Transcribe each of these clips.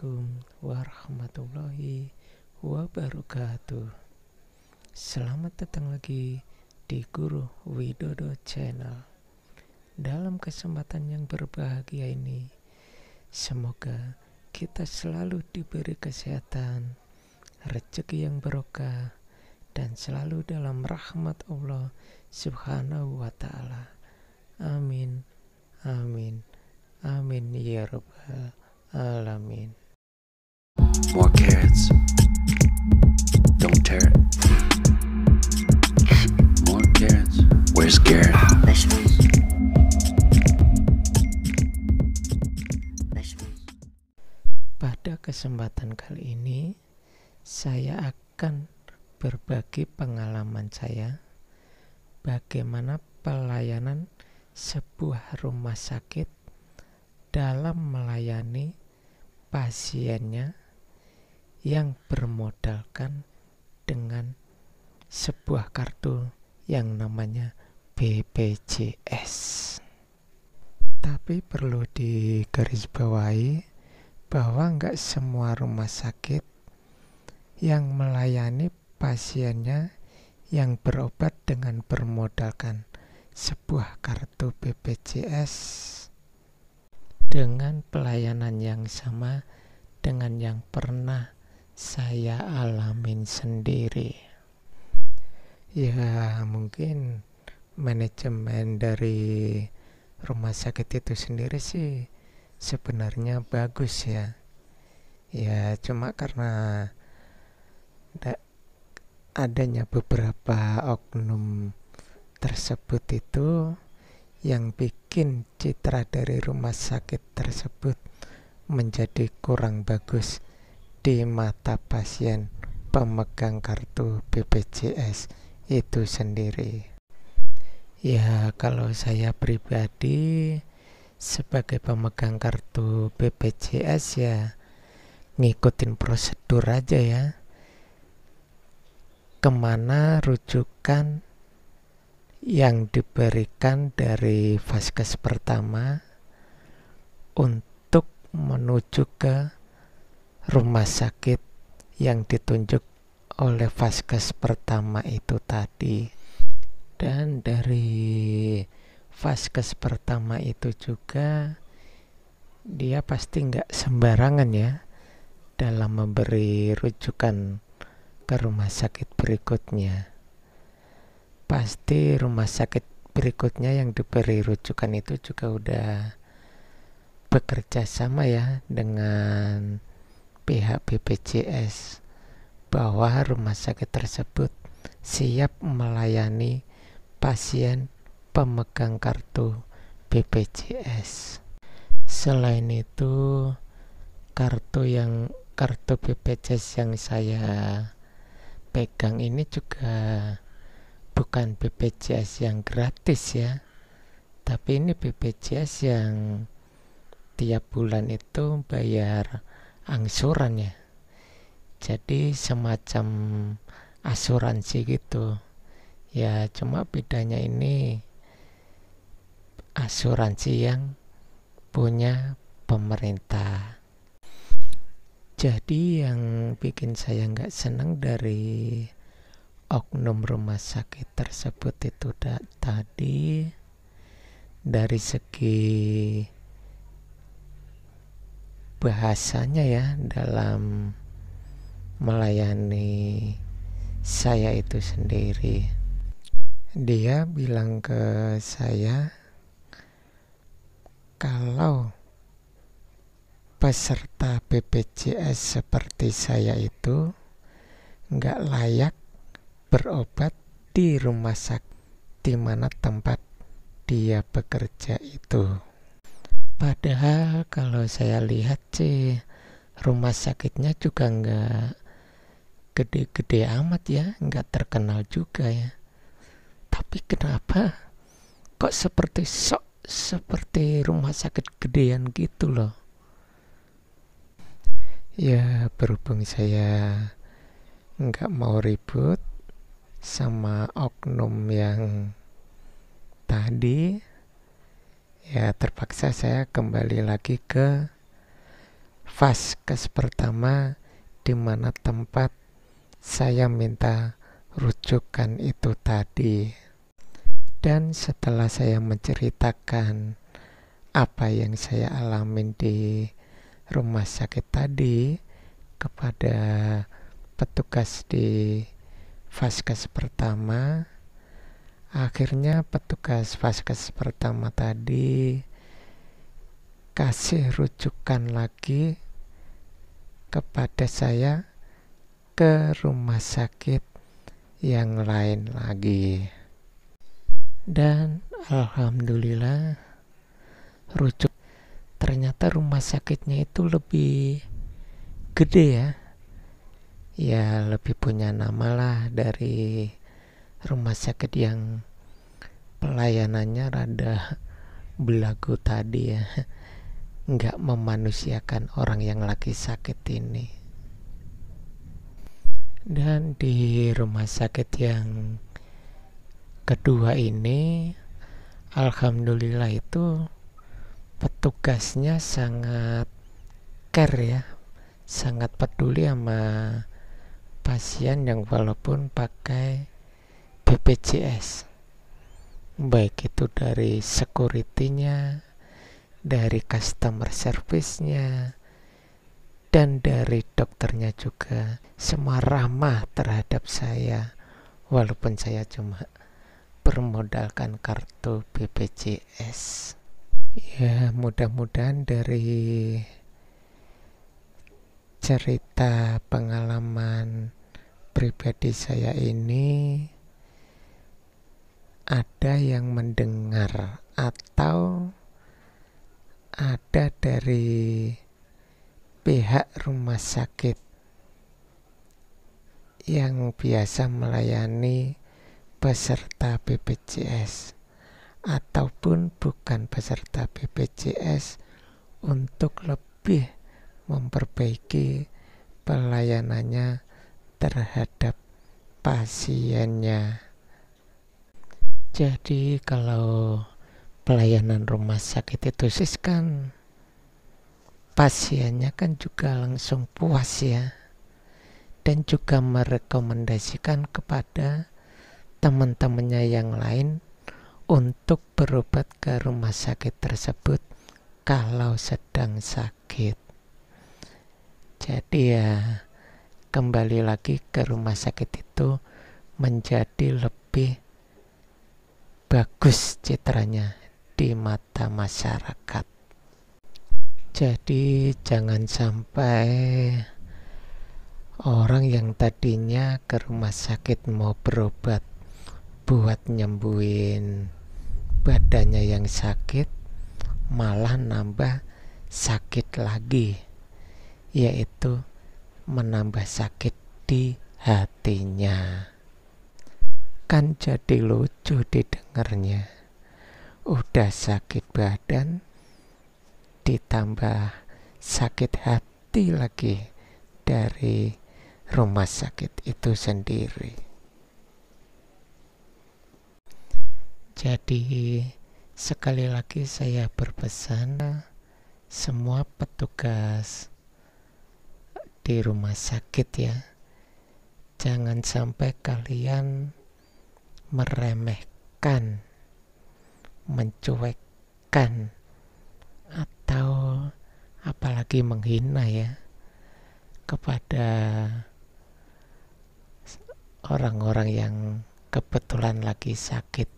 Assalamualaikum warahmatullahi wabarakatuh. Selamat datang lagi di Guru Widodo Channel. Dalam kesempatan yang berbahagia ini, semoga kita selalu diberi kesehatan, rezeki yang barokah, dan selalu dalam rahmat Allah Subhanahu wa Ta'ala. Amin, amin, amin ya rabbal alamin. More carrots. Don't tear it. More carrots. Where's Garrett? Vegetables. Pada kesempatan kali ini, saya akan berbagi pengalaman saya bagaimana pelayanan sebuah rumah sakit dalam melayani pasiennya yang bermodalkan dengan sebuah kartu yang namanya BPJS. Tapi perlu digarisbawahi bahwa nggak semua rumah sakit yang melayani pasiennya yang berobat dengan bermodalkan sebuah kartu BPJS dengan pelayanan yang sama dengan yang pernah saya alamin sendiri. Ya, mungkin manajemen dari rumah sakit itu sendiri sih sebenarnya bagus ya. Ya, cuma karena adanya beberapa oknum tersebut itu yang bikin citra dari rumah sakit tersebut menjadi kurang bagus di mata pasien pemegang kartu BPJS itu sendiri. Ya, kalau saya pribadi sebagai pemegang kartu BPJS ya ngikutin prosedur aja ya. Kemana rujukan yang diberikan dari vaskes pertama untuk menuju ke rumah sakit yang ditunjuk oleh vaskes pertama itu tadi. Dan dari vaskes pertama itu juga dia pasti nggak sembarangan ya dalam memberi rujukan ke rumah sakit berikutnya. Pasti rumah sakit berikutnya yang diberi rujukan itu juga udah bekerja sama ya dengan pihak BPJS bahwa rumah sakit tersebut siap melayani pasien pemegang kartu BPJS. Selain itu, kartu BPJS yang saya pegang ini juga bukan BPJS yang gratis ya, tapi ini BPJS yang tiap bulan itu bayar angsuran ya. Jadi semacam asuransi gitu ya, cuma bedanya ini asuransi yang punya pemerintah. Jadi yang bikin saya nggak senang dari oknum rumah sakit tersebut itu tadi dari segi bahasanya ya dalam melayani saya itu sendiri. Dia bilang ke saya kalau peserta BPJS seperti saya itu nggak layak berobat di rumah sakit di mana tempat dia bekerja itu. Padahal kalau saya lihat sih rumah sakitnya juga nggak gede-gede amat ya, nggak terkenal juga ya. Tapi kenapa kok seperti rumah sakit gedean gitu loh. Ya, berhubung saya nggak mau ribut sama oknum yang tadi, ya terpaksa saya kembali lagi ke vaskes pertama, di mana tempat saya minta rujukan itu tadi. Dan setelah saya menceritakan apa yang saya alamin di rumah sakit tadi kepada petugas di vaskes pertama, akhirnya petugas vaskes pertama tadi kasih rujukan lagi kepada saya ke rumah sakit yang lain lagi. Dan alhamdulillah rujuk, ternyata rumah sakitnya itu lebih gede ya. Ya lebih punya nama lah dari rumah sakit yang pelayanannya rada belagu tadi ya. Nggak memanusiakan orang yang lagi sakit ini. Dan di rumah sakit yang kedua ini, alhamdulillah itu petugasnya sangat care ya, sangat peduli sama pasien yang walaupun pakai BPJS, baik itu dari security-nya, dari customer service-nya, dan dari dokternya juga. Semua ramah terhadap saya walaupun saya cuma bermodalkan kartu BPJS. Ya mudah-mudahan dari cerita pengalaman pribadi saya ini ada yang mendengar atau ada dari pihak rumah sakit yang biasa melayani peserta BPJS ataupun bukan peserta BPJS untuk lebih memperbaiki pelayanannya terhadap pasiennya. Jadi kalau pelayanan rumah sakit itu sih kan pasiennya kan juga langsung puas ya, dan juga merekomendasikan kepada teman-temannya yang lain untuk berobat ke rumah sakit tersebut kalau sedang sakit. Jadi ya kembali lagi ke rumah sakit itu menjadi lebih bagus citranya di mata masyarakat. Jadi jangan sampai orang yang tadinya ke rumah sakit mau berobat buat nyembuhin badannya yang sakit, malah nambah sakit lagi, yaitu menambah sakit di hatinya. Kan jadi lucu didengarnya. Udah sakit badan ditambah sakit hati lagi dari rumah sakit itu sendiri. Jadi sekali lagi saya berpesan, semua petugas di rumah sakit ya, jangan sampai kalian meremehkan, mencuekkan, atau apalagi menghina ya kepada orang-orang yang kebetulan lagi sakit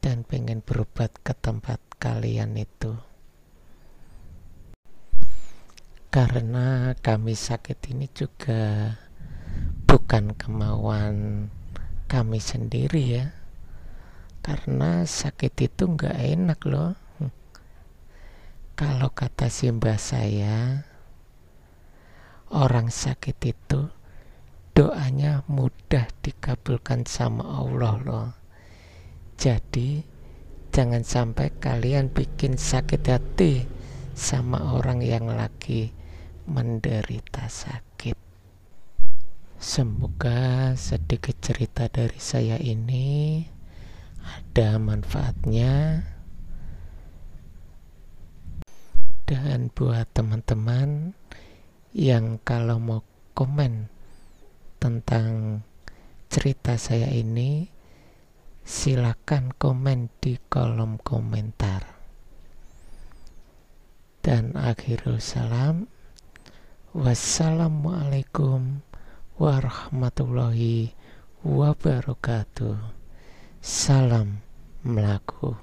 dan pengen berobat ke tempat kalian itu. Karena kami sakit ini juga bukan kemauan kami sendiri ya, karena sakit itu nggak enak loh. Kalau kata si mbah saya, orang sakit itu doanya mudah dikabulkan sama Allah loh. Jadi jangan sampai kalian bikin sakit hati sama orang yang lagi menderita sakit. Semoga sedikit cerita dari saya ini ada manfaatnya Dan buat teman-teman yang kalau mau komen tentang cerita saya ini, silakan komen di kolom komentar. Dan akhirul salam, wassalamualaikum warahmatullahi wabarakatuh. Salam melaku.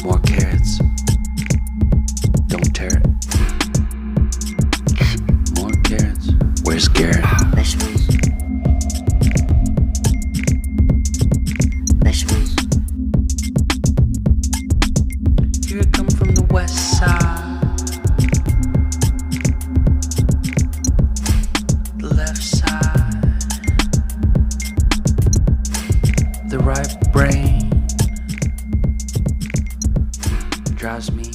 More carrots. Don't tear it. More carrots. Where's Garrett? Vegetables. Vegetables. Here I come from the west side. The left side. The right brain drives me